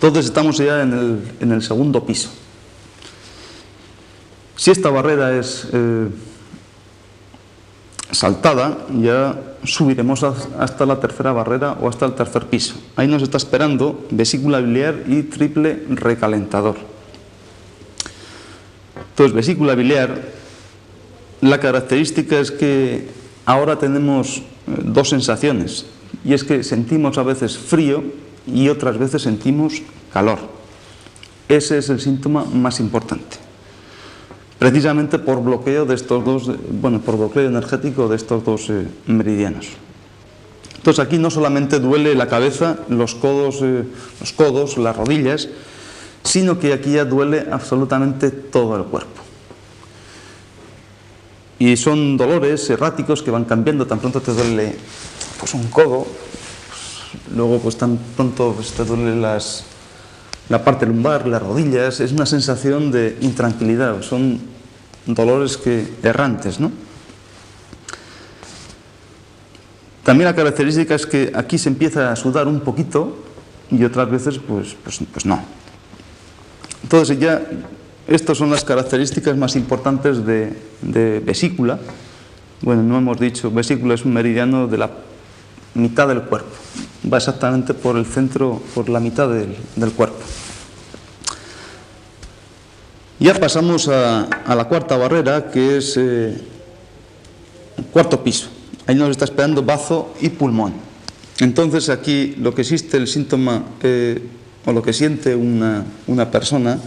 Entonces estamos ya en el segundo piso. Si esta barrera es saltada, ya subiremos hasta la tercera barrera o hasta el tercer piso. Ahí nos está esperando vesícula biliar y triple recalentador. Entonces, vesícula biliar, la característica es que ahora tenemos dos sensaciones, y es que sentimos a veces frío y otras veces sentimos calor. Ese es el síntoma más importante, precisamente por bloqueo de estos dos, por bloqueo energético de estos dos meridianos. Entonces aquí no solamente duele la cabeza, los codos, las rodillas, sino que aquí ya duele absolutamente todo el cuerpo. Y son dolores erráticos que van cambiando. Tan pronto te duele pues un codo, luego pues tan pronto pues, te duele la parte lumbar, las rodillas. Es una sensación de intranquilidad, son dolores errantes, ¿no? También la característica es que aquí se empieza a sudar un poquito y otras veces pues no. Entonces ya estas son las características más importantes de vesícula. Bueno, no hemos dicho, vesícula es un meridiano de la mitad del cuerpo, va exactamente por el centro, por la mitad del cuerpo. Ya pasamos a la cuarta barrera, que es el cuarto piso. Ahí nos está esperando bazo y pulmón. Entonces aquí lo que existe, el síntoma o lo que siente una persona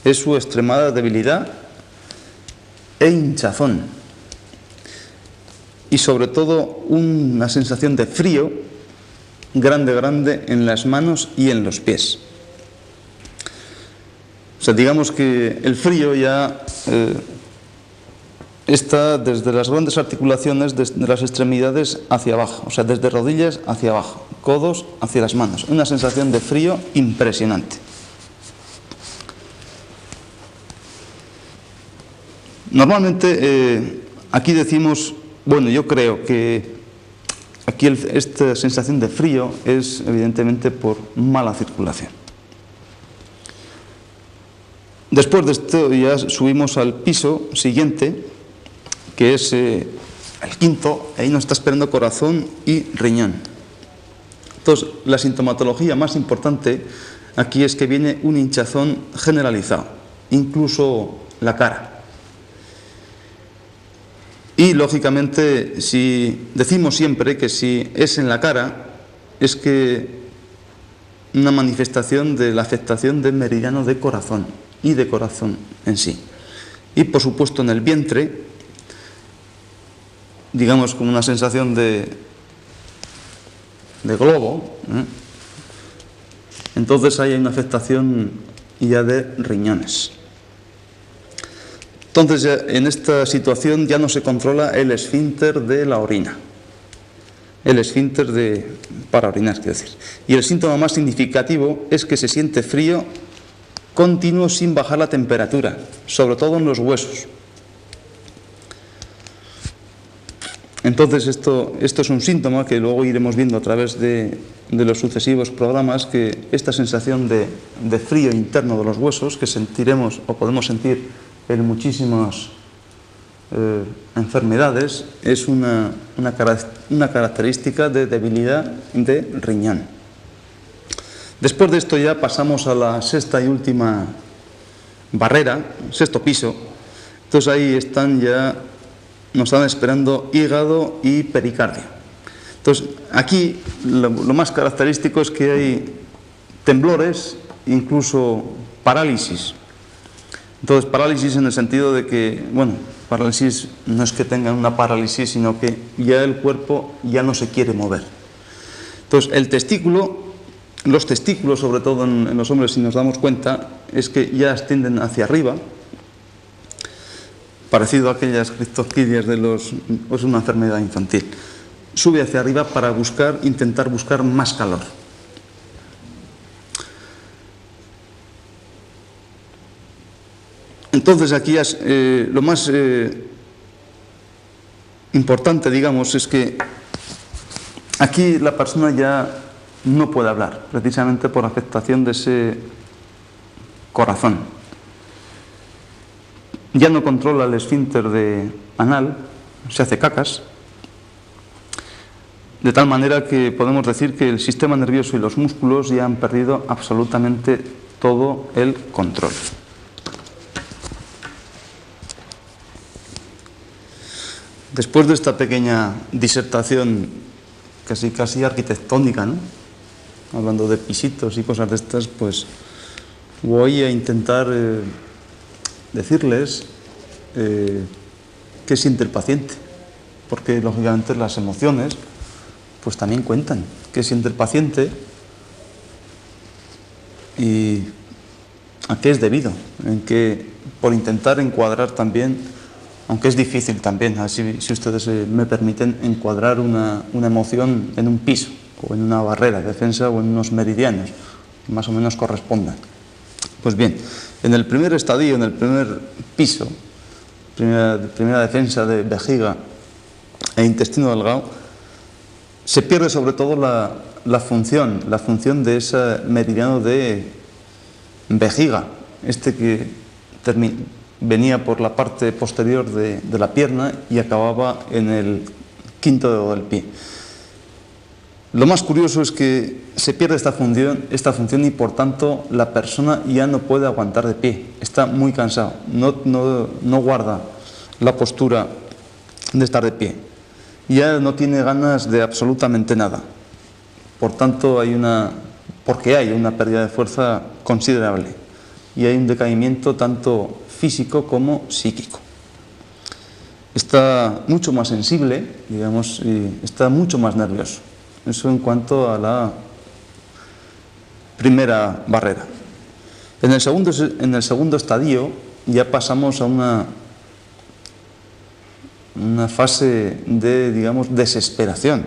es su extremada debilidad e hinchazón. Y sobre todo una sensación de frío grande en las manos y en los pies. O sea, digamos que el frío ya está desde las grandes articulaciones, desde las extremidades hacia abajo, o sea, desde rodillas hacia abajo, codos hacia las manos. Una sensación de frío impresionante. Normalmente aquí decimos, bueno, yo creo que aquí esta sensación de frío es evidentemente por mala circulación. Después de esto ya subimos al piso siguiente, que es el quinto. Ahí nos está esperando corazón y riñón. Entonces, la sintomatología más importante aquí es que viene un hinchazón generalizado, incluso la cara. Y, lógicamente, si decimos siempre que si es en la cara, es que una manifestación de la afectación del meridiano de corazón y de corazón en sí. Y, por supuesto, en el vientre, digamos como una sensación de globo, entonces ahí hay una afectación ya de riñones. Entonces ya en esta situación ya no se controla el esfínter de la orina, el esfínter para orinar, quiero decir. Y el síntoma más significativo es que se siente frío continuo sin bajar la temperatura, sobre todo en los huesos. Entonces esto es un síntoma que luego iremos viendo a través de los sucesivos programas, que esta sensación de frío interno de los huesos que sentiremos o podemos sentir en muchísimas enfermedades es una característica de debilidad de riñón. Después de esto ya pasamos a la sexta y última barrera, sexto piso. Entonces ahí nos están esperando hígado y pericardio. Entonces aquí lo más característico es que hay temblores, incluso parálisis. Entonces parálisis en el sentido de que, bueno, parálisis no es que tengan una parálisis, sino que ya el cuerpo ya no se quiere mover. Entonces el testículo, los testículos sobre todo en los hombres, si nos damos cuenta, es que ya extienden hacia arriba, parecido a aquellas criptorquidias es una enfermedad infantil. Sube hacia arriba para intentar buscar más calor. Entonces aquí lo más importante, digamos, es que aquí la persona ya no puede hablar, precisamente por afectación de ese corazón. Ya no controla el esfínter anal, se hace cacas, de tal manera que podemos decir que el sistema nervioso y los músculos ya han perdido absolutamente todo el control. Después de esta pequeña disertación casi arquitectónica, ¿no?, hablando de pisitos y cosas de estas, pues voy a intentar decirles qué siente el paciente, porque lógicamente las emociones pues también cuentan. ¿Qué siente el paciente y a qué es debido? Por intentar encuadrar también, aunque es difícil también, así, si ustedes me permiten, encuadrar una emoción en un piso o en una barrera de defensa o en unos meridianos que más o menos correspondan. Pues bien, en el primer estadio, en el primer piso, primera defensa de vejiga e intestino delgado, se pierde sobre todo la función de ese meridiano de vejiga, que venía por la parte posterior de la pierna y acababa en el quinto dedo del pie. Lo más curioso es que se pierde esta función y por tanto la persona ya no puede aguantar de pie, está muy cansado, no guarda la postura de estar de pie, ya no tiene ganas de absolutamente nada. Por tanto porque hay una pérdida de fuerza considerable y hay un decaimiento tanto físico como psíquico. Está mucho más sensible, digamos, y está mucho más nervioso. Eso en cuanto a la primera barrera. En el segundo estadio ya pasamos a una fase de, digamos, desesperación.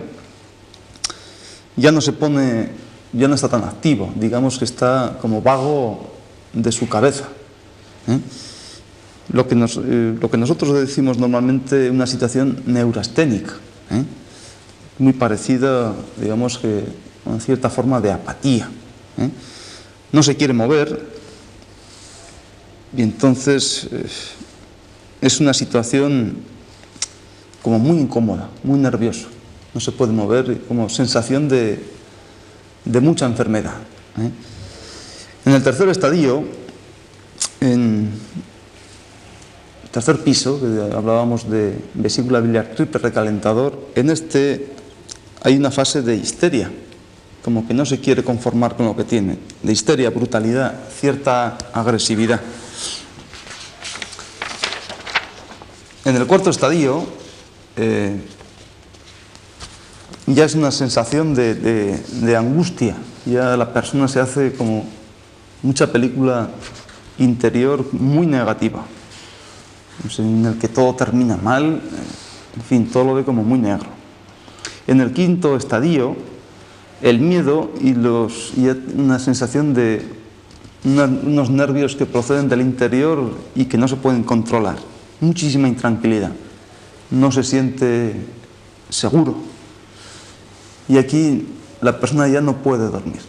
Ya no está tan activo, digamos que está como vago de su cabeza. Lo que nosotros decimos normalmente una situación neurasténica, muy parecida, digamos que a una cierta forma de apatía. No se quiere mover y entonces es una situación como muy incómoda, muy nervioso. No se puede mover, como sensación de mucha enfermedad. En el tercer estadio, en el tercer piso, que hablábamos de vesícula biliar triple recalentador, en este hay una fase de histeria, como que no se quiere conformar con lo que tiene, de histeria, brutalidad, cierta agresividad. En el cuarto estadio ya es una sensación de angustia, ya la persona se hace como mucha película interior muy negativa, en el que todo termina mal, en fin, todo lo ve como muy negro. En el quinto estadio, el miedo y una sensación de unos nervios que proceden del interior y que no se pueden controlar, muchísima intranquilidad, no se siente seguro. Y aquí la persona ya no puede dormir.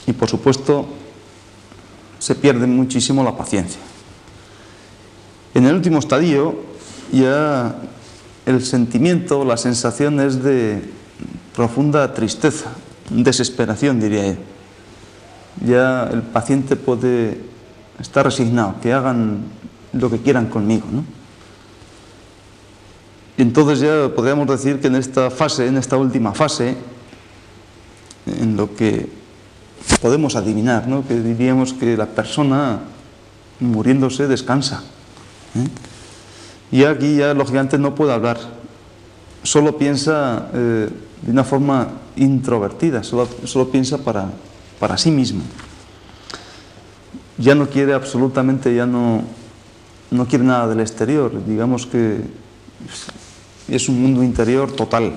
Y por supuesto se pierde muchísimo la paciencia. En el último estadio ya el sentimiento, la sensación es de profunda tristeza, desesperación, diría yo. Ya el paciente puede estar resignado, que hagan lo que quieran conmigo, ¿no? Y entonces ya podríamos decir que en esta última fase, en lo que podemos adivinar, ¿no?, que diríamos que la persona muriéndose descansa. Y aquí ya lógicamente no puede hablar, solo piensa de una forma introvertida, solo piensa para sí mismo. Ya no quiere absolutamente, ya no quiere nada del exterior, digamos que es un mundo interior total.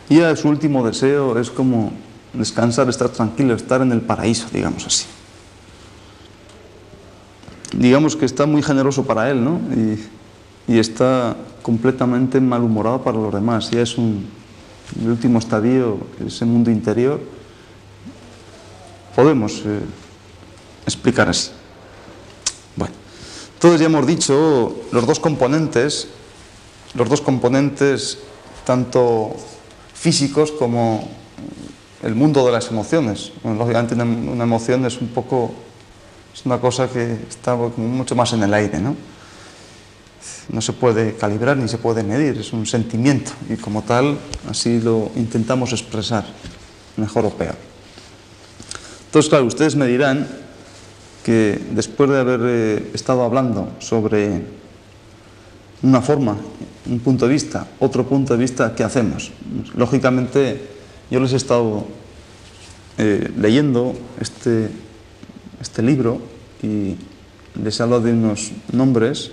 Y ya su último deseo es como descansar, estar tranquilo, estar en el paraíso, digamos así. Digamos que está muy generoso para él, ¿no? Y está completamente malhumorado para los demás. Ya es un el último estadio, ese mundo interior, podemos explicar así. Bueno, entonces ya hemos dicho los dos componentes tanto físicos como el mundo de las emociones. Bueno, lógicamente una emoción es una cosa que está mucho más en el aire, ¿no? No se puede calibrar ni se puede medir, es un sentimiento y como tal así lo intentamos expresar, mejor o peor. Entonces, claro, ustedes me dirán que después de haber estado hablando sobre una forma, un punto de vista, otro punto de vista, ¿qué hacemos? Lógicamente, yo les he estado leyendo este libro y les hablo de unos nombres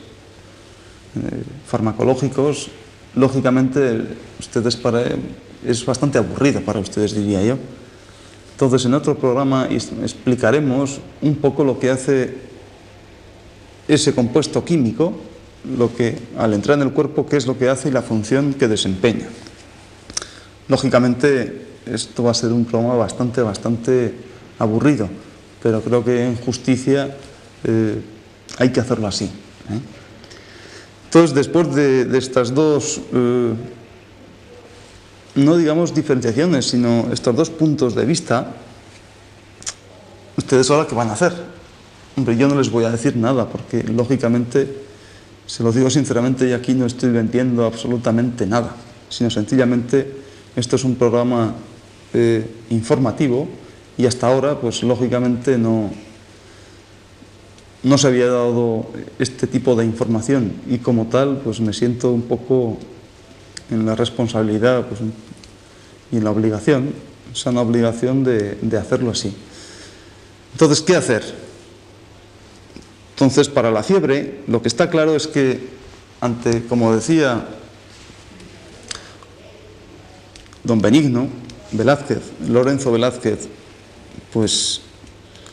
farmacológicos. Lógicamente, es bastante aburrido para ustedes, diría yo. Entonces, en otro programa explicaremos un poco lo que hace ese compuesto químico, al entrar en el cuerpo, qué es lo que hace y la función que desempeña. Lógicamente, esto va a ser un programa bastante aburrido, pero creo que en justicia hay que hacerlo así. Entonces, después de estas dos, no digamos diferenciaciones, sino estos dos puntos de vista, ustedes ahora, ¿qué van a hacer? Hombre, yo no les voy a decir nada, porque lógicamente, se lo digo sinceramente, y aquí no estoy vendiendo absolutamente nada, sino sencillamente esto es un programa informativo y hasta ahora, pues lógicamente no se había dado este tipo de información y como tal, pues me siento un poco en la responsabilidad y en la obligación, sana obligación de hacerlo así. Entonces, ¿qué hacer? Entonces, para la fiebre, lo que está claro es que como decía don Benigno Velázquez, Lorenzo Velázquez, pues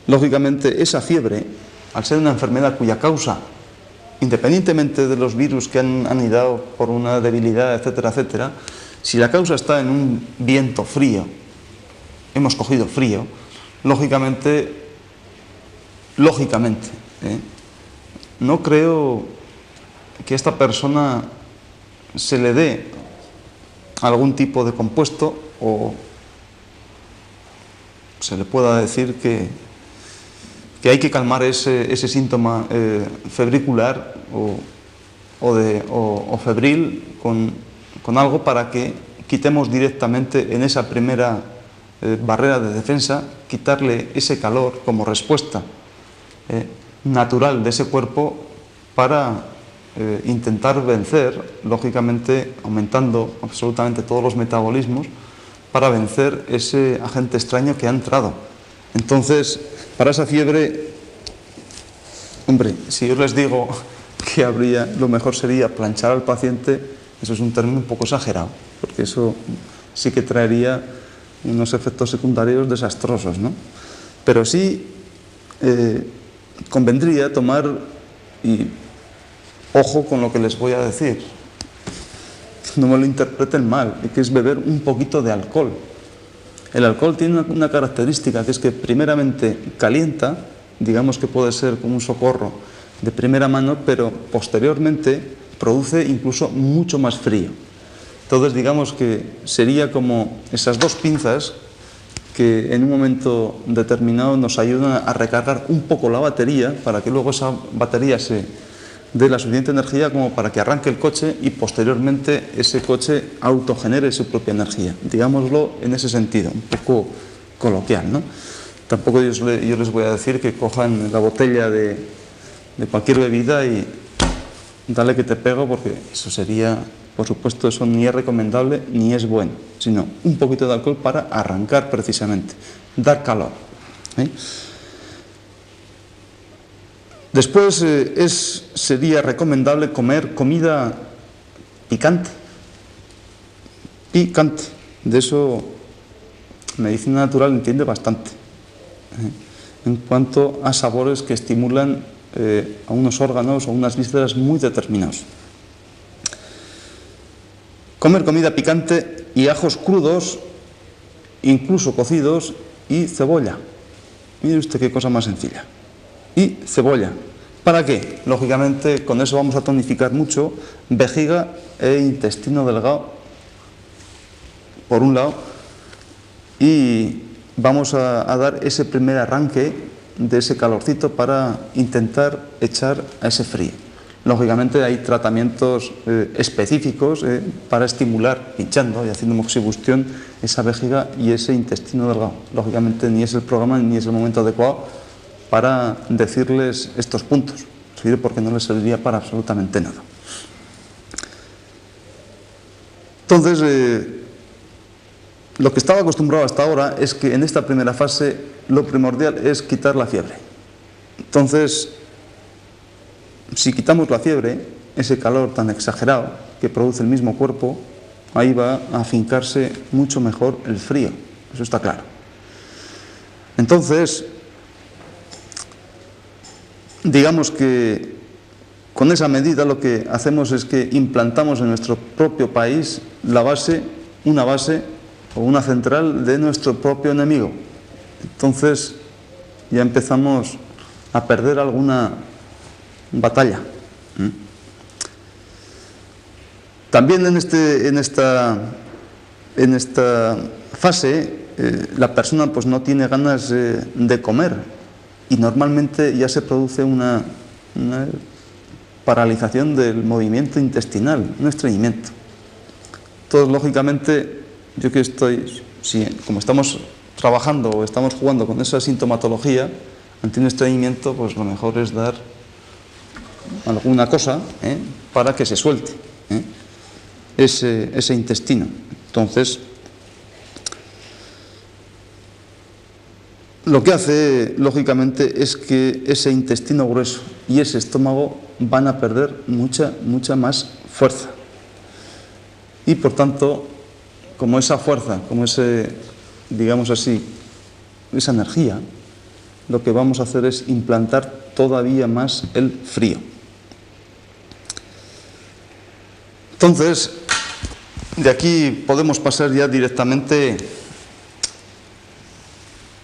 lógicamente esa fiebre, al ser una enfermedad cuya causa, independientemente de los virus que han anidado por una debilidad, etcétera, etcétera, si la causa está en un viento frío, hemos cogido frío, lógicamente, no creo que a esta persona se le dé algún tipo de compuesto o se le pueda decir que hay que calmar ese síntoma febricular o febril con algo para que quitemos directamente en esa primera barrera de defensa, quitarle ese calor como respuesta natural de ese cuerpo para intentar vencer, lógicamente aumentando absolutamente todos los metabolismos, para vencer ese agente extraño que ha entrado. Entonces, para esa fiebre, hombre, si yo les digo que lo mejor sería planchar al paciente, eso es un término un poco exagerado, porque eso sí que traería unos efectos secundarios desastrosos, ¿no? Pero sí convendría tomar, y ojo con lo que les voy a decir, no me lo interpreten mal, que es beber un poquito de alcohol. El alcohol tiene una característica, que es que primeramente calienta, digamos que puede ser como un socorro de primera mano, pero posteriormente produce incluso mucho más frío. Entonces digamos que sería como esas dos pinzas que en un momento determinado nos ayudan a recargar un poco la batería para que luego esa batería se dé la suficiente energía como para que arranque el coche y posteriormente ese coche autogenere su propia energía. Digámoslo en ese sentido, un poco coloquial, ¿no? Tampoco yo les voy a decir que cojan la botella de cualquier bebida y dale que te pego, porque eso sería, por supuesto, eso ni es recomendable ni es bueno, sino un poquito de alcohol para arrancar precisamente, dar calor. Después sería recomendable comer comida picante. Picante. De eso medicina natural entiende bastante. En cuanto a sabores que estimulan a unos órganos o unas vísceras muy determinados. Comer comida picante y ajos crudos, incluso cocidos, y cebolla. Mire usted qué cosa más sencilla. Y cebolla. ¿Para qué? Lógicamente, con eso vamos a tonificar mucho vejiga e intestino delgado, por un lado, y vamos a dar ese primer arranque de ese calorcito para intentar echar a ese frío. Lógicamente hay tratamientos específicos para estimular, pinchando y haciendo moxibustión, esa vejiga y ese intestino delgado. Lógicamente ni es el programa ni es el momento adecuado para decirles estos puntos, porque no les serviría para absolutamente nada. Entonces, lo que estaba acostumbrado hasta ahora es que en esta primera fase lo primordial es quitar la fiebre. Entonces, si quitamos la fiebre, ese calor tan exagerado que produce el mismo cuerpo, ahí va a afincarse mucho mejor el frío, eso está claro. Entonces, digamos que con esa medida lo que hacemos es que implantamos en nuestro propio país la base, una base o una central de nuestro propio enemigo. Entonces ya empezamos a perder alguna batalla. También en esta fase la persona pues no tiene ganas de comer y normalmente ya se produce una paralización del movimiento intestinal, un estreñimiento. Entonces, lógicamente, yo que estoy, como estamos trabajando o estamos jugando con esa sintomatología, ante un estreñimiento, pues lo mejor es dar alguna cosa para que se suelte ese intestino. Entonces, lo que hace, lógicamente, es que ese intestino grueso y ese estómago van a perder mucha más fuerza. Y, por tanto, como esa fuerza, como ese, digamos así, esa energía, lo que vamos a hacer es implantar todavía más el frío. Entonces, de aquí podemos pasar ya directamente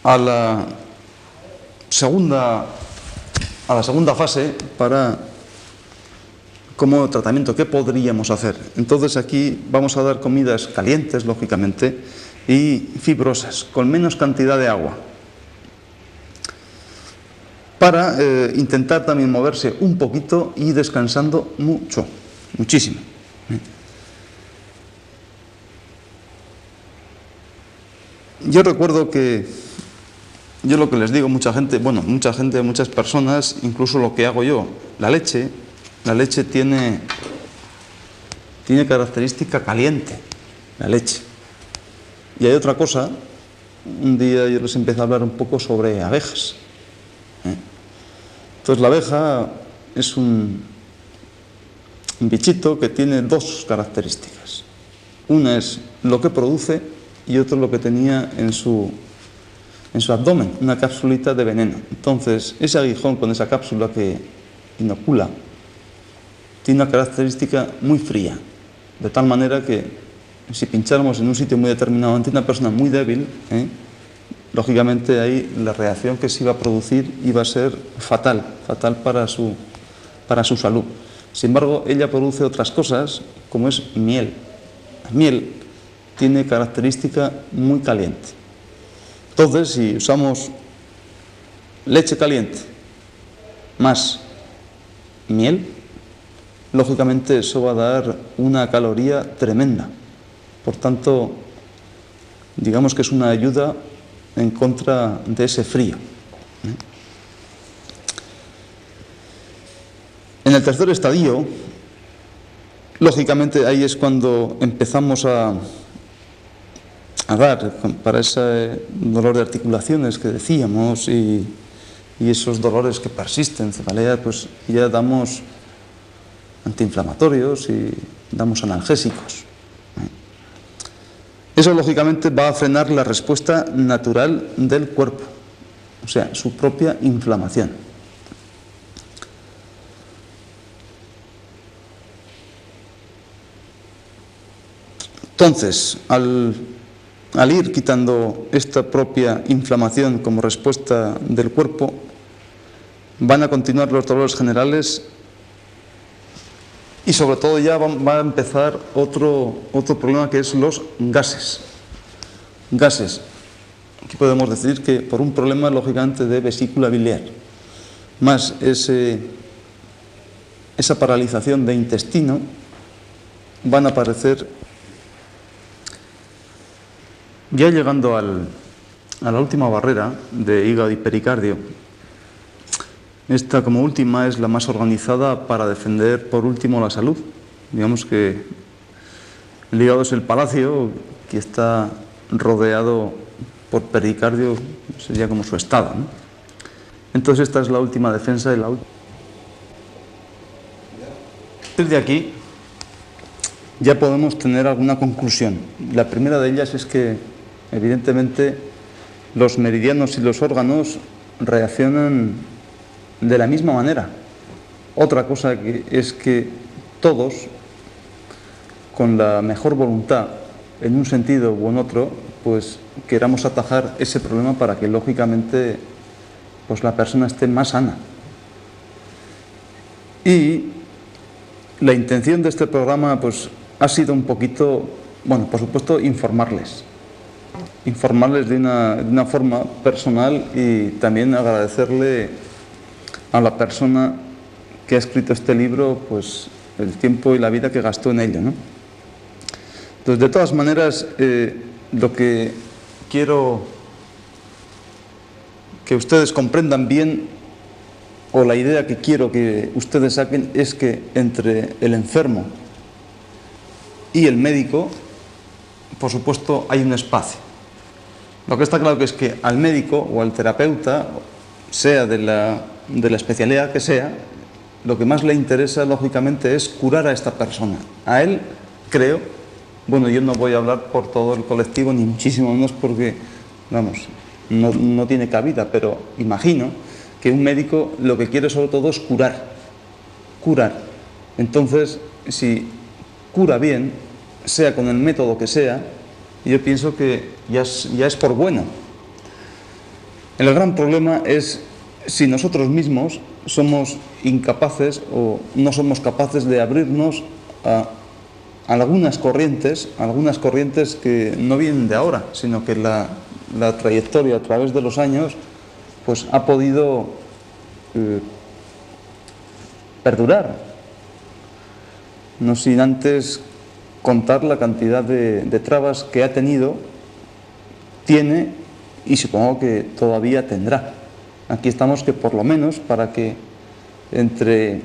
a la segunda fase para como tratamiento. ¿Qué podríamos hacer? Entonces aquí vamos a dar comidas calientes, lógicamente, y fibrosas, con menos cantidad de agua, para intentar también moverse un poquito y descansando muchísimo. Yo recuerdo que yo lo que les digo, muchas personas, incluso lo que hago yo, la leche tiene característica caliente, la leche. Y hay otra cosa, un día yo les empecé a hablar un poco sobre abejas. Entonces la abeja es un bichito que tiene dos características. Una es lo que produce y otra lo que tenía en su abdomen, una cápsulita de veneno. Entonces, ese aguijón con esa cápsula que inocula tiene una característica muy fría, de tal manera que si pincháramos en un sitio muy determinado ante una persona muy débil, lógicamente ahí la reacción que se iba a producir iba a ser fatal para su salud. Sin embargo, ella produce otras cosas, como es miel. La miel tiene característica muy caliente. Entonces, si usamos leche caliente más miel, lógicamente eso va a dar una caloría tremenda. Por tanto, digamos que es una ayuda en contra de ese frío. En el tercer estadio, lógicamente ahí es cuando empezamos a dar para ese dolor de articulaciones que decíamos y esos dolores que persisten, cefaleas, pues ya damos antiinflamatorios y damos analgésicos. Eso lógicamente va a frenar la respuesta natural del cuerpo, o sea, su propia inflamación. Entonces, al ir quitando esta propia inflamación como respuesta del cuerpo, van a continuar los dolores generales y sobre todo ya va a empezar otro problema, que es los gases. Gases. Aquí podemos decir que por un problema lógicamente de vesícula biliar, más esa paralización de intestino, van a aparecer, ya llegando a la última barrera de hígado y pericardio. Esta, como última, es la más organizada para defender, por último, la salud. Digamos que el hígado es el palacio que está rodeado por pericardio, sería como su estado, ¿no? Entonces esta es la última defensa. A partir de aquí ya podemos tener alguna conclusión. La primera de ellas es que, evidentemente, los meridianos y los órganos reaccionan de la misma manera. Otra cosa es que todos, con la mejor voluntad, en un sentido u en otro, pues queramos atajar ese problema para que, lógicamente, pues la persona esté más sana. Y la intención de este programa, pues, ha sido un poquito, bueno, por supuesto, informarles de una forma personal, y también agradecerle a la persona que ha escrito este libro, pues, el tiempo y la vida que gastó en ello, ¿no? Entonces, de todas maneras, lo que quiero que ustedes comprendan bien, o la idea que quiero que ustedes saquen, es que entre el enfermo y el médico, por supuesto, hay un espacio. Lo que está claro que es que al médico o al terapeuta, sea de la especialidad que sea, lo que más le interesa, lógicamente, es curar a esta persona. A él, creo, bueno, yo no voy a hablar por todo el colectivo, ni muchísimo menos, porque, vamos, no tiene cabida, pero imagino que un médico lo que quiere sobre todo es curar. Entonces, si cura bien, sea con el método que sea, yo pienso que ya es por bueno. El gran problema es si nosotros mismos somos incapaces o no somos capaces de abrirnos a algunas corrientes que no vienen de ahora, sino que la trayectoria a través de los años, pues, ha podido perdurar. No sin antes contar la cantidad de trabas que ha tenido, tiene y supongo que todavía tendrá. Aquí estamos que, por lo menos, para que entre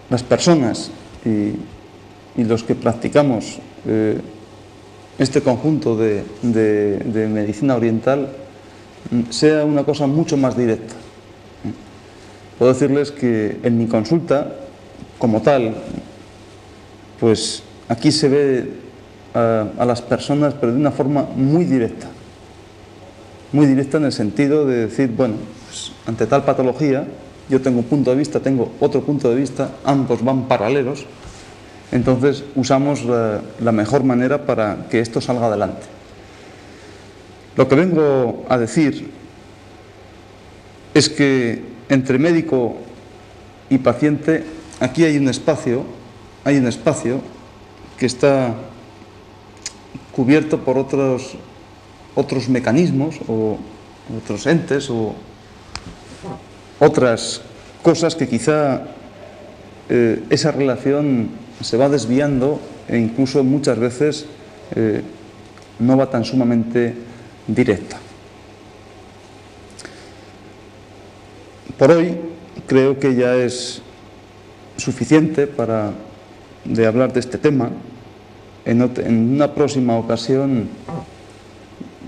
las personas y los que practicamos este conjunto de medicina oriental sea una cosa mucho más directa. Puedo decirles que en mi consulta, como tal, pues aquí se ve a las personas, pero de una forma muy directa en el sentido de decir, bueno, pues, ante tal patología, yo tengo un punto de vista, tengo otro punto de vista, ambos van paralelos, entonces usamos la mejor manera para que esto salga adelante. Lo que vengo a decir es que entre médico y paciente, aquí hay un espacio que está cubierto por otros mecanismos o otros entes o otras cosas que quizá esa relación se va desviando e incluso muchas veces no va tan sumamente directa. Por hoy creo que ya es suficiente de hablar de este tema. En una próxima ocasión,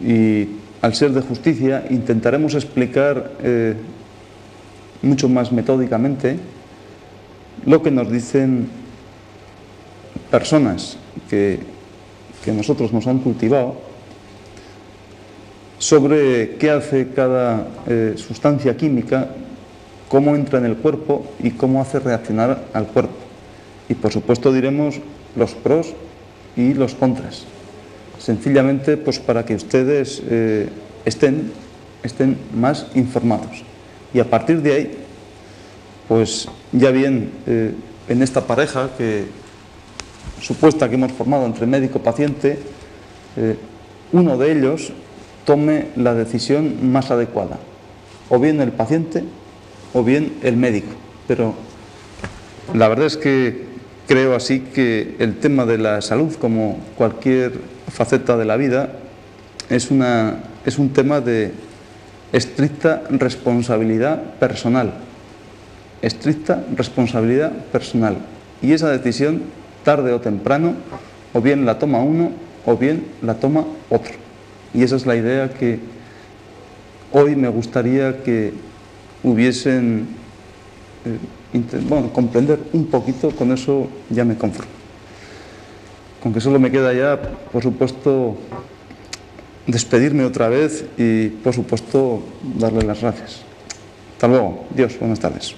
y al ser de justicia, intentaremos explicar mucho más metódicamente lo que nos dicen personas que nosotros nos han cultivado sobre qué hace cada sustancia química, cómo entra en el cuerpo y cómo hace reaccionar al cuerpo. Y por supuesto diremos los pros y los contras. Sencillamente pues para que ustedes estén más informados. Y a partir de ahí, pues ya bien en esta pareja supuesta que hemos formado entre médico y paciente, uno de ellos tome la decisión más adecuada, o bien el paciente o bien el médico. Pero la verdad es que creo así que el tema de la salud, como cualquier faceta de la vida, es un tema de estricta responsabilidad personal. Estricta responsabilidad personal. Y esa decisión, tarde o temprano, o bien la toma uno o bien la toma otro. Y esa es la idea que hoy me gustaría que hubiesen, comprender un poquito. Con eso ya me conformo. Con que solo me queda ya, por supuesto, despedirme otra vez y, por supuesto, darle las gracias. Hasta luego. Dios, buenas tardes.